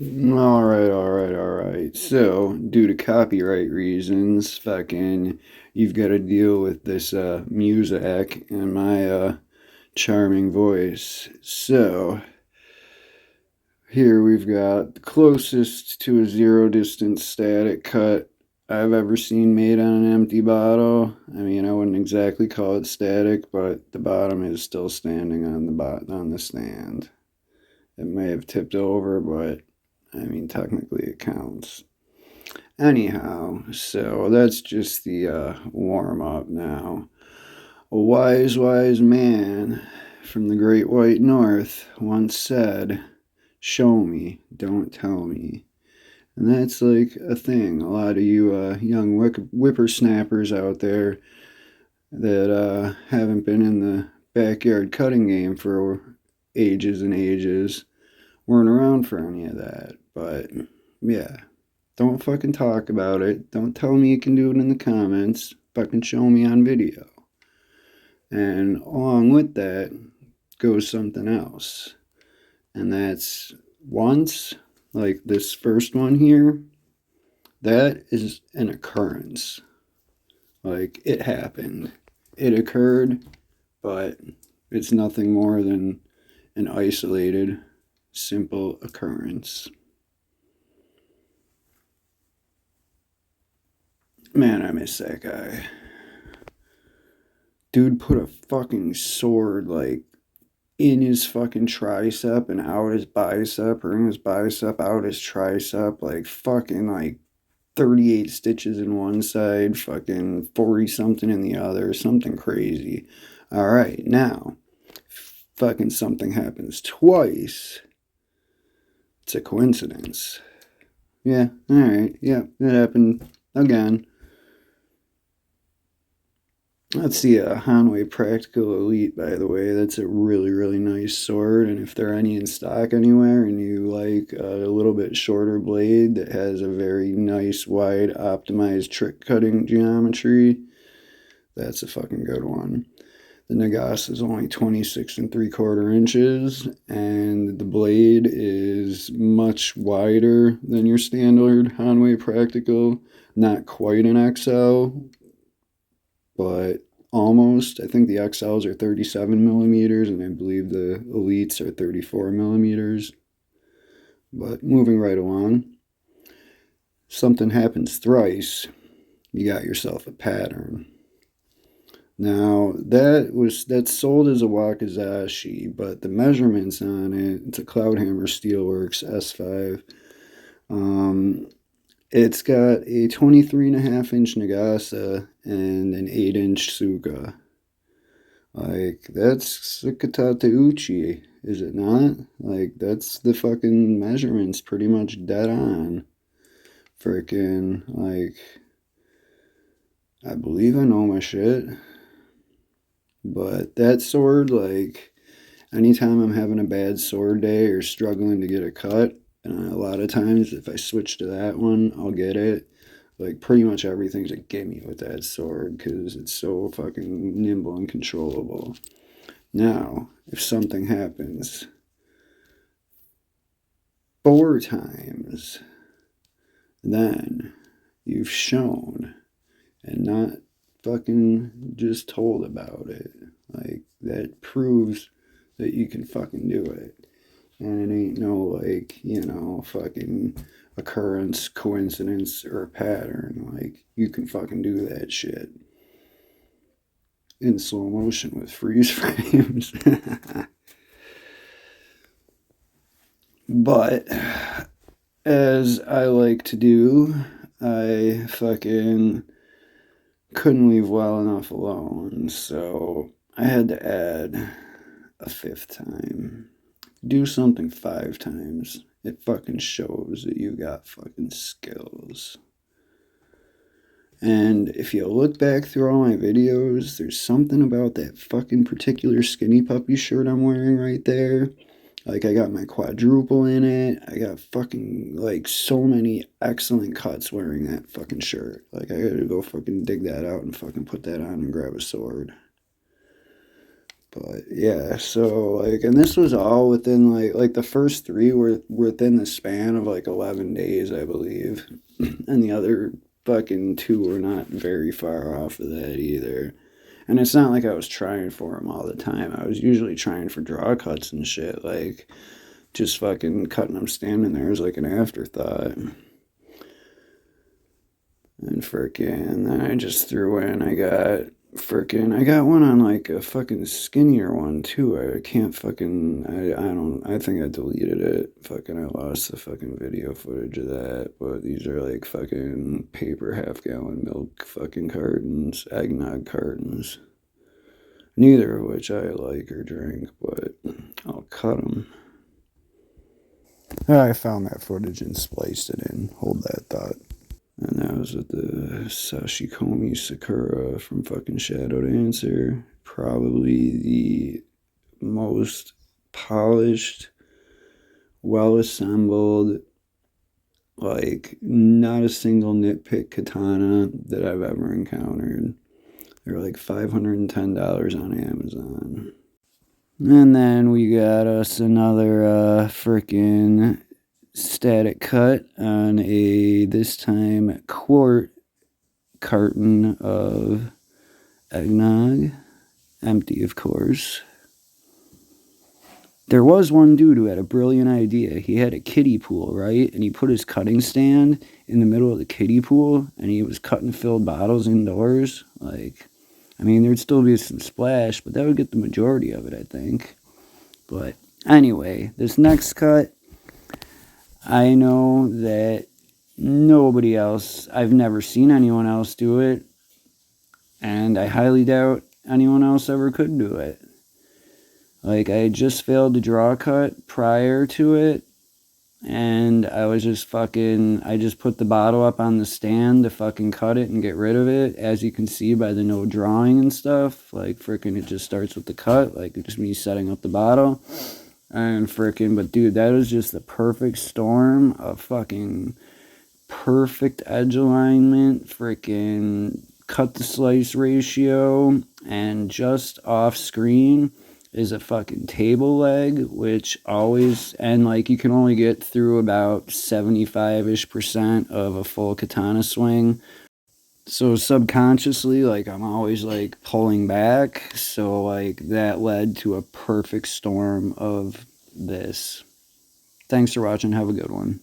All right. So, due to copyright reasons, you've got to deal with this music and my charming voice. So, here we've got the closest to a zero distance static cut I've ever seen made on an empty bottle. I mean, I wouldn't exactly call it static, but the bottom is still standing on on the stand. It may have tipped over, but I mean, technically it counts. Anyhow, so that's just the warm up now. A wise man from the great white north once said, "Show me, don't tell me." And that's like a thing. A lot of you young whippersnappers out there that haven't been in the backyard cutting game for ages and ages weren't around for any of that. But yeah, don't fucking talk about it. Don't tell me you can do it in the comments. Fucking show me on video. And along with that goes something else. And that's once, like this first one here, that is an occurrence. Like it happened. It occurred, but it's nothing more than an isolated, simple occurrence. Man, I miss that guy. Dude put a fucking sword like in his fucking tricep and out his bicep, or in his bicep out his tricep, like fucking like 38 stitches in one side, fucking 40 something in the other, something crazy. All right, now fucking something happens twice. It's a coincidence. Yeah, all right, yeah, it happened again. That's the Hanway Practical Elite, by the way. That's a really nice sword, and if there are any in stock anywhere and you like a little bit shorter blade that has a very nice, wide, optimized trick cutting geometry, that's a fucking good one. The Nagase is only 26 and 3/4 inches, and the blade is much wider than your standard Hanway Practical. Not quite an XL, but almost. I think the XLs are 37 millimeters, and I believe the Elites are 34 millimeters. But moving right along, something happens thrice, you got yourself a pattern. Now that's sold as a Wakizashi, but the measurements on it, it's a Cloudhammer Steelworks S5. It's got a 23.5 inch Nagasa and an 8 inch Suka. Like, that's the Katate Uchi, is it not? Like, that's the fucking measurements pretty much dead on. Freaking, like, I believe I know my shit. But that sword, like, anytime I'm having a bad sword day or struggling to get a cut, and a lot of times if I switch to that one, I'll get it. Like, pretty much everything's a gimme with that sword because it's so fucking nimble and controllable. Now, if something happens 4 times, then you've shown and not fucking just told about it. Like, that proves that you can fucking do it. And it ain't no, like, fucking occurrence, coincidence, or a pattern. Like, you can fucking do that shit in slow motion with freeze frames. But, as I like to do, I fucking couldn't leave well enough alone, so I had to add a fifth time. Do something 5 times. It fucking shows that you got fucking skills. And if you look back through all my videos, there's something about that fucking particular skinny puppy shirt I'm wearing right there. Like, I got my quadruple in it. I got fucking, like, so many excellent cuts wearing that fucking shirt. Like, I gotta go fucking dig that out and fucking put that on and grab a sword. But yeah, so like, and this was all within like the first three were within the span of like 11 days, I believe, and the other fucking two were not very far off of that either. And it's not like I was trying for them all the time. I was usually trying for draw cuts and shit, like just fucking cutting them standing there as like an afterthought. And frickin', then I just threw in, I got one on like a fucking skinnier one too. I can't fucking, I don't, I think I deleted it. Fucking, I lost the fucking video footage of that. But these are like fucking paper half-gallon milk fucking cartons, eggnog cartons. Neither of which I like or drink, but I'll cut them. I found that footage and spliced it in. Hold that thought. And that was with the Sashikomi Sakura from fucking Shadow Dancer. Probably the most polished, well assembled, like not a single nitpick katana that I've ever encountered. They're like $510 on Amazon. And then we got us another freaking static cut on a this time quart carton of eggnog, empty of course. There was one dude who had a brilliant idea. He had a kiddie pool, right? And he put his cutting stand in the middle of the kiddie pool and he was cutting filled bottles indoors. Like, I mean, there'd still be some splash, but that would get the majority of it, I think. But anyway, this next cut, I know that nobody else, I've never seen anyone else do it, and I highly doubt anyone else ever could do it. Like, I had just failed to draw a cut prior to it, and I was just fucking, I just put the bottle up on the stand to fucking cut it and get rid of it. As you can see by the no drawing and stuff, like, freaking, it just starts with the cut, like, just me setting up the bottle. And freaking, but dude, that was just the perfect storm of fucking perfect edge alignment, freaking cut the slice ratio, and just off screen is a fucking table leg, which always, and like you can only get through about 75-ish% of a full katana swing. So subconsciously, like I'm always like pulling back. So like that led to a perfect storm of this. Thanks for watching. Have a good one.